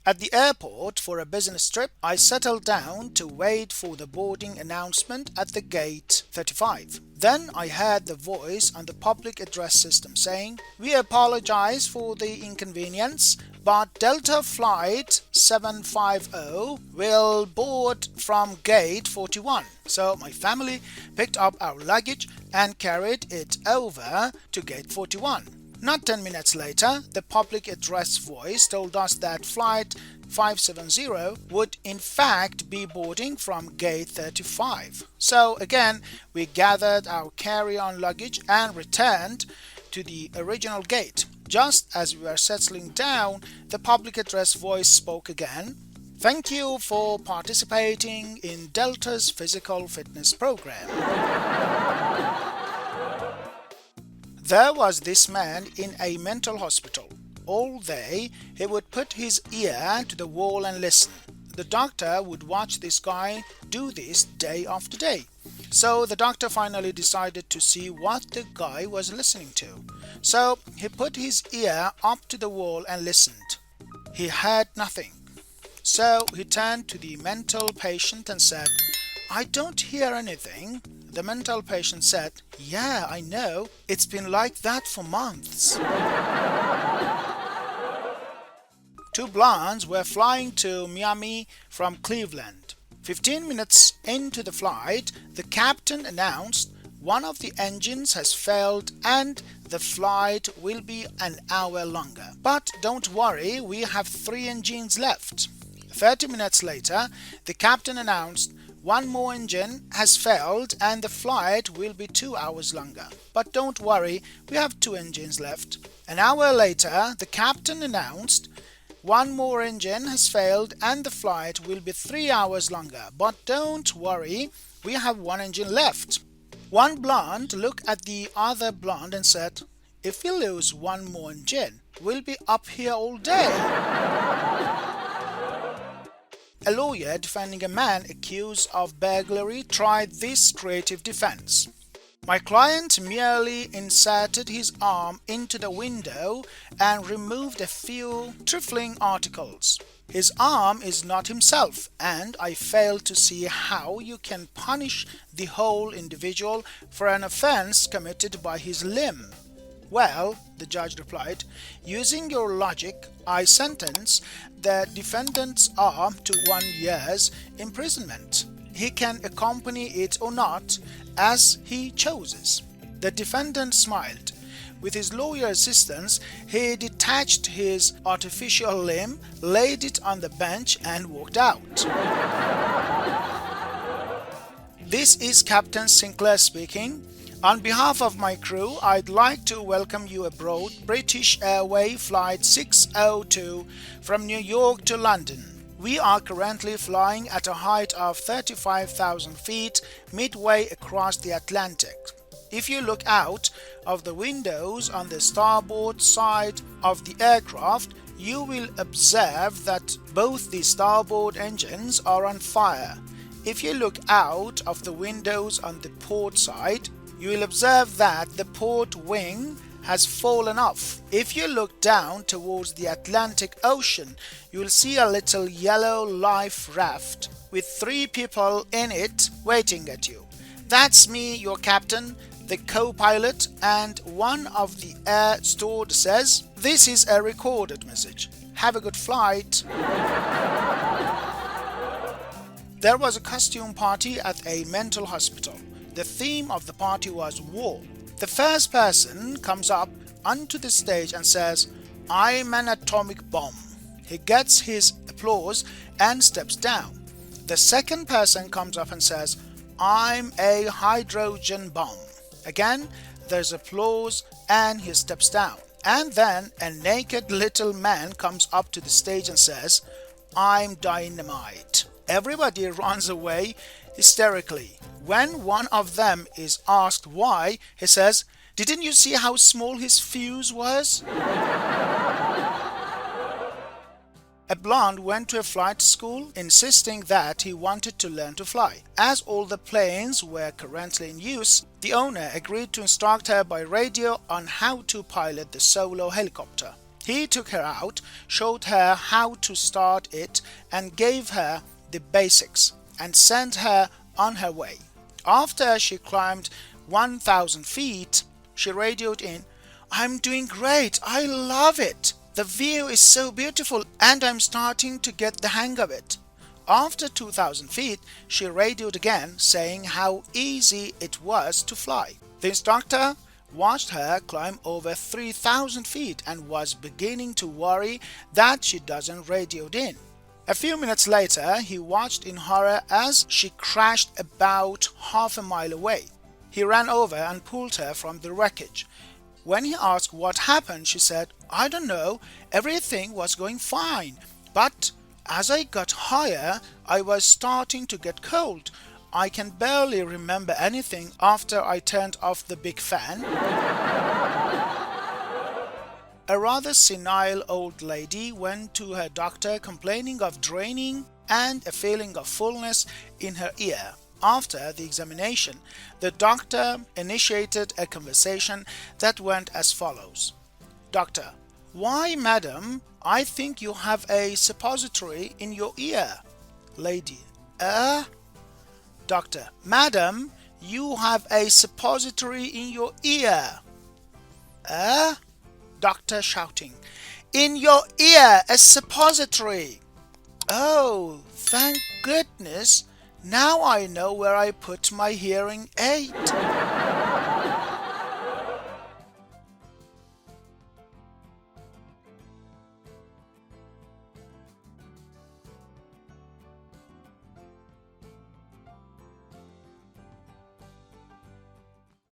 At the airport for a business trip, I settled down to wait for the boarding announcement at the gate 35. Then I heard the voice on the public address system saying, "We apologize for the inconvenience, but Delta Flight 750 will board from gate 41. So my family picked up our luggage and carried it over to gate 41. Not 10 minutes later, the public address voice told us that flight 570 would in fact be boarding from gate 35. So again, we gathered our carry-on luggage and returned to the original gate. Just as we were settling down, the public address voice spoke again. "Thank you for participating in Delta's physical fitness program." There was this man in a mental hospital. All day, he would put his ear to the wall and listen. The doctor would watch this guy do this day after day. So the doctor finally decided to see what the guy was listening to. So he put his ear up to the wall and listened. He heard nothing. So he turned to the mental patient and said, "I don't hear anything." The mental patient said, "Yeah, I know. It's been like that for months." Two blondes were flying to Miami from Cleveland. 15 minutes into the flight, the captain announced, "One of the engines has failed and the flight will be an hour longer. But don't worry, we have 3 engines left." 30 minutes later, the captain announced, "One more engine has failed and the flight will be 2 hours longer. But don't worry, we have 2 engines left." An hour later, the captain announced, "One more engine has failed and the flight will be 3 hours longer. But don't worry, we have 1 engine left." One blonde looked at the other blonde and said, "If we lose 1 more engine, we'll be up here all day." A lawyer defending a man accused of burglary tried this creative defense. "My client merely inserted his arm into the window and removed a few trifling articles. His arm is not himself, and I fail to see how you can punish the whole individual for an offense committed by his limb." "Well," the judge replied, "using your logic, I sentence the defendant's arm to 1 year's imprisonment. He can accompany it or not, as he chooses." The defendant smiled. With his lawyer's assistance, he detached his artificial limb, laid it on the bench, and walked out. This is Captain Sinclair speaking. On behalf of my crew, I'd like to welcome you aboard British Airways Flight 602 from New York to London. We are currently flying at a height of 35,000 feet midway across the Atlantic. If you look out of the windows on the starboard side of the aircraft, you will observe that both the starboard engines are on fire. If you look out of the windows on the port side, you will observe that the port wing has fallen off. If you look down towards the Atlantic Ocean, you will see a little yellow life raft with 3 people in it waiting at you. That's me, your captain, the co-pilot, and one of the air stewardesses. This is a recorded message. Have a good flight. There was a costume party at a mental hospital. The theme of the party was war. The first person comes up onto the stage and says, "I'm an atomic bomb." He gets his applause and steps down. The second person comes up and says, "I'm a hydrogen bomb." Again, there's applause and he steps down. And then a naked little man comes up to the stage and says, "I'm dynamite." Everybody runs away hysterically. When one of them is asked why, he says, "Didn't you see how small his fuse was?" A blonde went to a flight school insisting that he wanted to learn to fly. As all the planes were currently in use, the owner agreed to instruct her by radio on how to pilot the solo helicopter. He took her out, showed her how to start it, and gave her the basics, and sent her on her way. After she climbed 1,000 feet, she radioed in, "I'm doing great. I love it. The view is so beautiful and I'm starting to get the hang of it." After 2,000 feet, she radioed again, saying how easy it was to fly. The instructor watched her climb over 3,000 feet and was beginning to worry that she doesn't radioed in. A few minutes later, he watched in horror as she crashed about half a mile away. He ran over and pulled her from the wreckage. When he asked what happened, she said, "I don't know, everything was going fine, but as I got higher, I was starting to get cold. I can barely remember anything after I turned off the big fan." A rather senile old lady went to her doctor complaining of draining and a feeling of fullness in her ear. After the examination, the doctor initiated a conversation that went as follows. Doctor: "Why, madam, I think you have a suppository in your ear." Lady: Doctor: "Madam, you have a suppository in your ear." Doctor shouting, "In your ear, a suppository." "Oh, thank goodness. Now I know where I put my hearing aid."